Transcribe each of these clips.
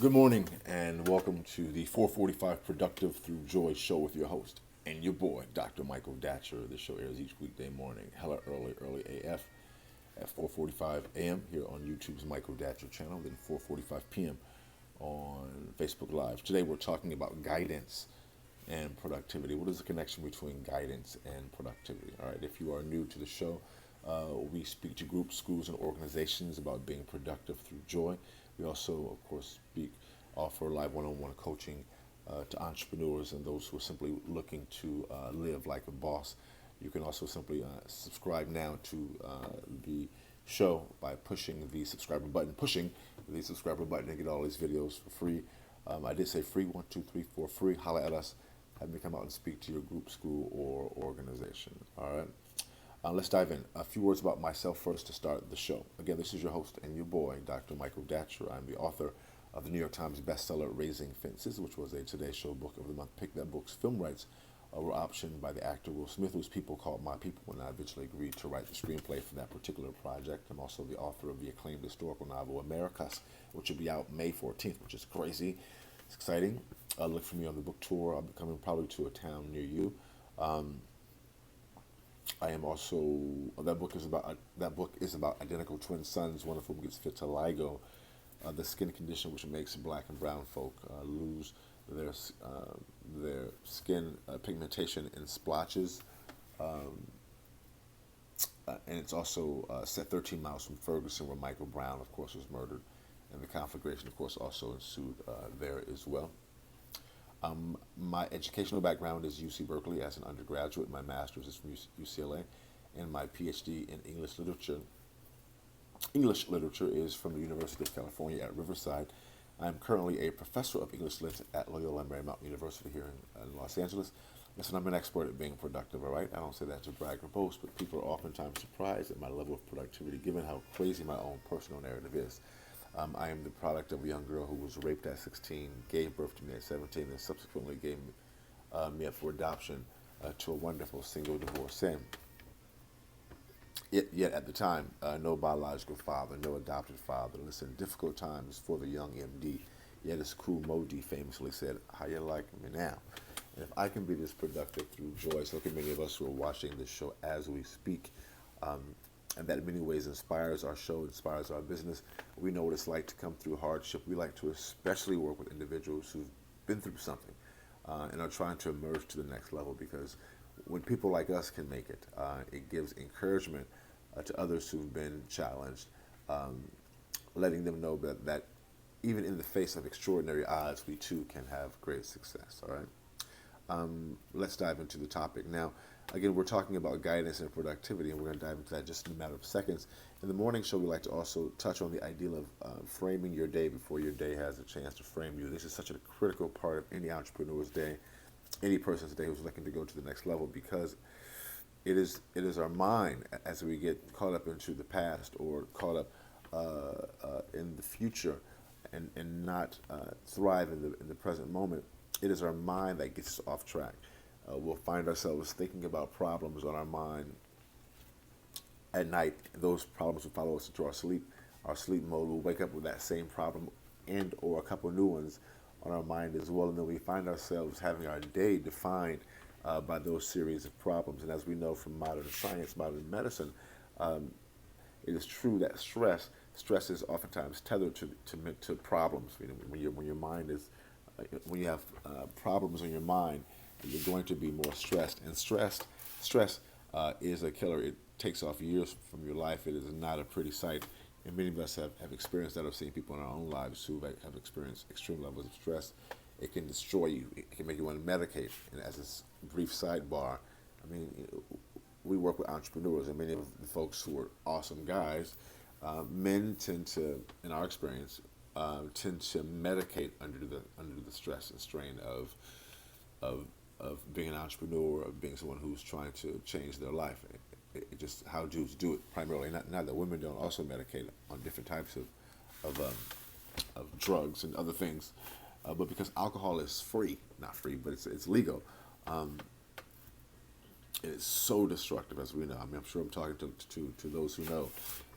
Good morning and welcome to the 445 Productive Through Joy show with your host and your boy, Dr. Michael Datcher. This show airs each weekday morning, hella early AF at 4:45 a.m. here on YouTube's Michael Datcher channel, then 4:45 p.m. on Facebook Live. Today we're talking about guidance and productivity. What is the connection between guidance and productivity? All right, if you are new to the show, we speak to groups, schools, and organizations about being productive through joy. We also, of course, offer live one-on-one coaching to entrepreneurs and those who are simply looking to live like a boss. You can also simply subscribe now to the show by pushing the subscriber button and get all these videos for free. I did say free, 1, 2, 3, 4, free. Holla at us. Have me come out and speak to your group, school, or organization. All right. Let's dive in. A few words about myself first to start the show. Again, this is your host and your boy, Dr. Michael Datcher. I'm the author of the New York Times bestseller Raising Fences, which was a Today Show Book of the Month pick. That book's film rights were optioned by the actor Will Smith, whose people called My People, and I eventually agreed to write the screenplay for that particular project. I'm also the author of the acclaimed historical novel Americas, which will be out May 14th, which is crazy. It's exciting. Look for me on the book tour. I'll be coming probably to a town near you. I am also that book is about identical twin sons, one of whom gets vitiligo, the skin condition which makes black and brown folk lose their skin pigmentation in splotches, and it's also set 13 miles from Ferguson, where Michael Brown, of course, was murdered, and the conflagration, of course, also ensued there as well. My educational background is UC Berkeley as an undergraduate. My master's is from UCLA, and my PhD in English literature. English literature is from the University of California at Riverside. I'm currently a professor of English lit at Loyola Marymount University here in Los Angeles. Listen, I'm an expert at being productive, all right? I don't say that to brag or boast, but people are oftentimes surprised at my level of productivity given how crazy my own personal narrative is. I am the product of a young girl who was raped at 16, gave birth to me at 17, and subsequently gave me up for adoption to a wonderful single divorcee. Yet at the time, no biological father, no adopted father. Listen, difficult times for the young MD. Yet as cool Modi famously said, "How you like me now?" And if I can be this productive through joy, so can many of us who are watching this show as we speak. And that in many ways inspires our show, inspires our business. We know what it's like to come through hardship. We like to especially work with individuals who've been through something and are trying to emerge to the next level, because when people like us can make it, it gives encouragement to others who've been challenged, letting them know that even in the face of extraordinary odds, we too can have great success, all right? Let's dive into the topic. Now, again, we're talking about guidance and productivity, and we're going to dive into that just in a matter of seconds. In the morning show, we like to also touch on the ideal of framing your day before your day has a chance to frame you. This is such a critical part of any entrepreneur's day, any person's day who's looking to go to the next level, because it is our mind, as we get caught up into the past or caught up in the future and not thrive in the present moment. It is our mind that gets us off track. We'll find ourselves thinking about problems on our mind at night. Those problems will follow us into our sleep mode. We'll wake up with that same problem and or a couple new ones on our mind as well. And then we find ourselves having our day defined by those series of problems. And as we know from modern science, modern medicine, it is true that stress is oftentimes tethered to problems. You know, when your mind is when you have problems on your mind, you're going to be more stressed. And stress is a killer. It takes off years from your life. It is not a pretty sight. And many of us have experienced that. I've seen people in our own lives who have experienced extreme levels of stress. It can destroy you. It can make you want to medicate. And as a brief sidebar, I mean, we work with entrepreneurs, and many of the folks who are awesome guys, men tend to, in our experience, tend to medicate under the stress and strain of being an entrepreneur, of being someone who's trying to change their life. It just how dudes do it primarily. Not that women don't also medicate on different types of drugs and other things, but because alcohol is free, not free, but it's legal. It's so destructive, as we know. I mean, I'm sure I'm talking to those who know,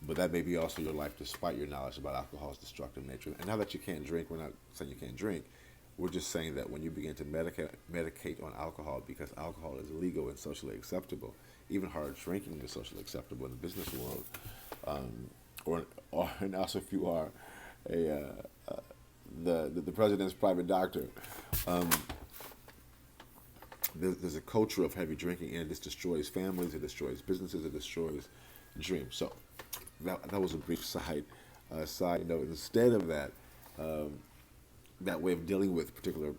but that may be also your life, despite your knowledge about alcohol's destructive nature. And now that you can't drink, we're not saying you can't drink. We're just saying that when you begin to medicate on alcohol, because alcohol is legal and socially acceptable, even hard drinking is socially acceptable in the business world, um, and also if you are a the president's private doctor, um, there's a culture of heavy drinking, and this destroys families, it destroys businesses, it destroys dreams. So that was a brief side note. Instead of that, um, that way of dealing with particular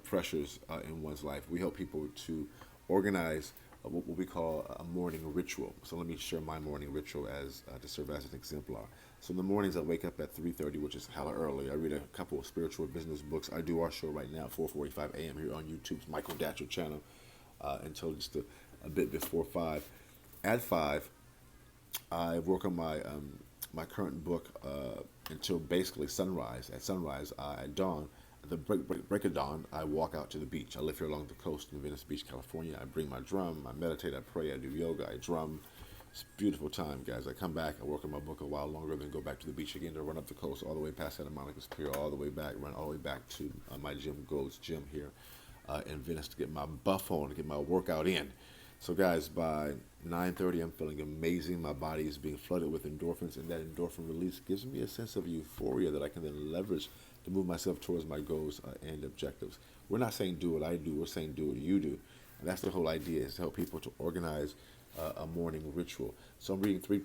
pressures in one's life, we help people to organize what we call a morning ritual. So let me share my morning ritual as to serve as an exemplar. So in the mornings I wake up at 3:30, which is hella early. I read a couple of spiritual business books. I do our show right now at 4:45 a.m. here on YouTube's Michael Datcher channel until just a bit before 5. At 5, I work on my current book until basically sunrise. At sunrise, at dawn, at the break of dawn, I walk out to the beach. I live here along the coast in Venice Beach, California. I bring my drum, I meditate, I pray, I do yoga, I drum. It's a beautiful time, guys. I come back, I work on my book a while longer, then go back to the beach again to run up the coast all the way past Santa Monica's Pier, all the way back, run all the way back to my gym, Gold's Gym here in Venice to get my buff on, to get my workout in. So, guys, by 9:30, I'm feeling amazing. My body is being flooded with endorphins, and that endorphin release gives me a sense of euphoria that I can then leverage to move myself towards my goals and objectives. We're not saying do what I do, we're saying do what you do. And that's the whole idea, is to help people to organize a morning ritual. So I'm reading three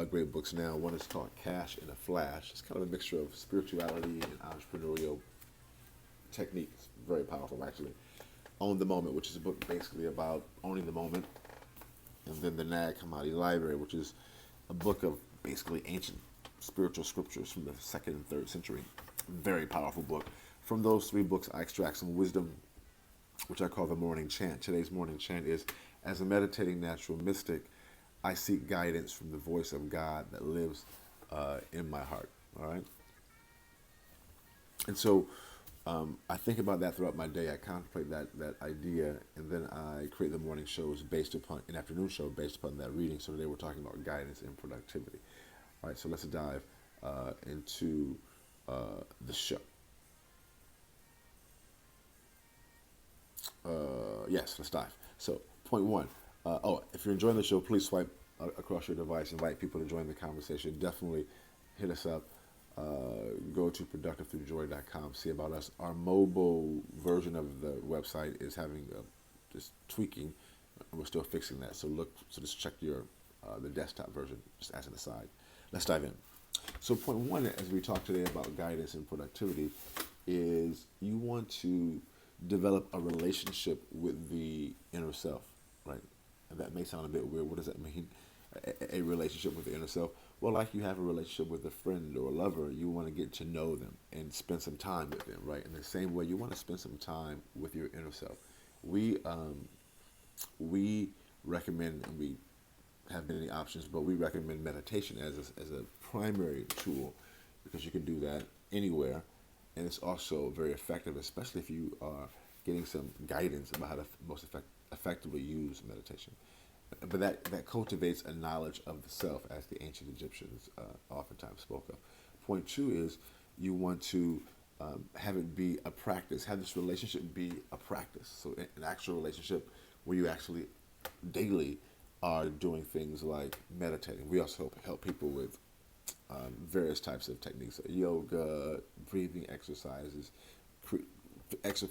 great books now. One is called Cash in a Flash. It's kind of a mixture of spirituality and entrepreneurial techniques. Very powerful, actually. Own the Moment, which is a book basically about owning the moment. And then the Nag Hammadi Library, which is a book of basically ancient spiritual scriptures from the 2nd and 3rd century. Very powerful book. From those three books, I extract some wisdom, which I call the morning chant. Today's morning chant is, as a meditating natural mystic, I seek guidance from the voice of God that lives in my heart. All right? And so I think about that throughout my day. I contemplate that idea, and then I create the morning shows based upon, an afternoon show based upon that reading. So today we're talking about guidance and productivity. All right, so let's dive into the show. Yes, let's dive. So, point one. If you're enjoying the show, please swipe across your device. Invite people to join the conversation. Definitely hit us up. Go to productivethroughjoy.com. See about us. Our mobile version of the website is having just tweaking. We're still fixing that. So just check your the desktop version, just as an aside. Let's dive in. So point one, as we talk today about guidance and productivity, is you want to develop a relationship with the inner self, right? And that may sound a bit weird. What does that mean? A relationship with the inner self? Well, like you have a relationship with a friend or a lover, you want to get to know them and spend some time with them, right? In the same way, you want to spend some time with your inner self. We recommend, and we have many options, but we recommend meditation as a primary tool, because you can do that anywhere, and it's also very effective, especially if you are getting some guidance about how to most effectively use meditation. But that cultivates a knowledge of the self, as the ancient Egyptians oftentimes spoke of. Point two is you want to have it be a practice, have this relationship be a practice. So an actual relationship where you actually daily are doing things like meditating. We also help people with various types of techniques, yoga, breathing exercises,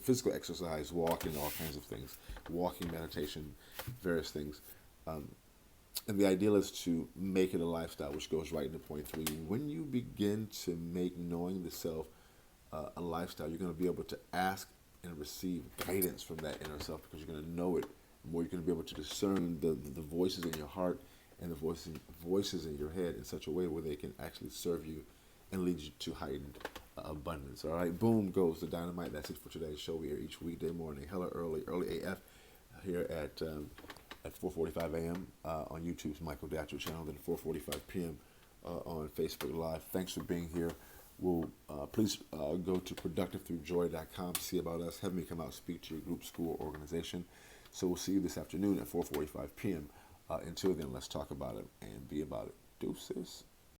physical exercise, walking, all kinds of things, walking, meditation, various things. And the ideal is to make it a lifestyle, which goes right into point three. When you begin to make knowing the self a lifestyle, you're going to be able to ask and receive guidance from that inner self, because you're going to know it more. You're going to be able to discern the voices in your heart and the voices in your head in such a way where they can actually serve you and lead you to heightened abundance. All right, boom goes the dynamite. That's it for today's show. We are each weekday morning, hella early AF, here at 4:45 a.m. On YouTube's Michael Datcher channel, then 4:45 p.m. On Facebook Live. Thanks for being here. Please go to productivethroughjoy.com to see about us. Have me come out, speak to your group, school, organization. So we'll see you this afternoon at 4:45 p.m. Until then, let's talk about it and be about it. Deuces.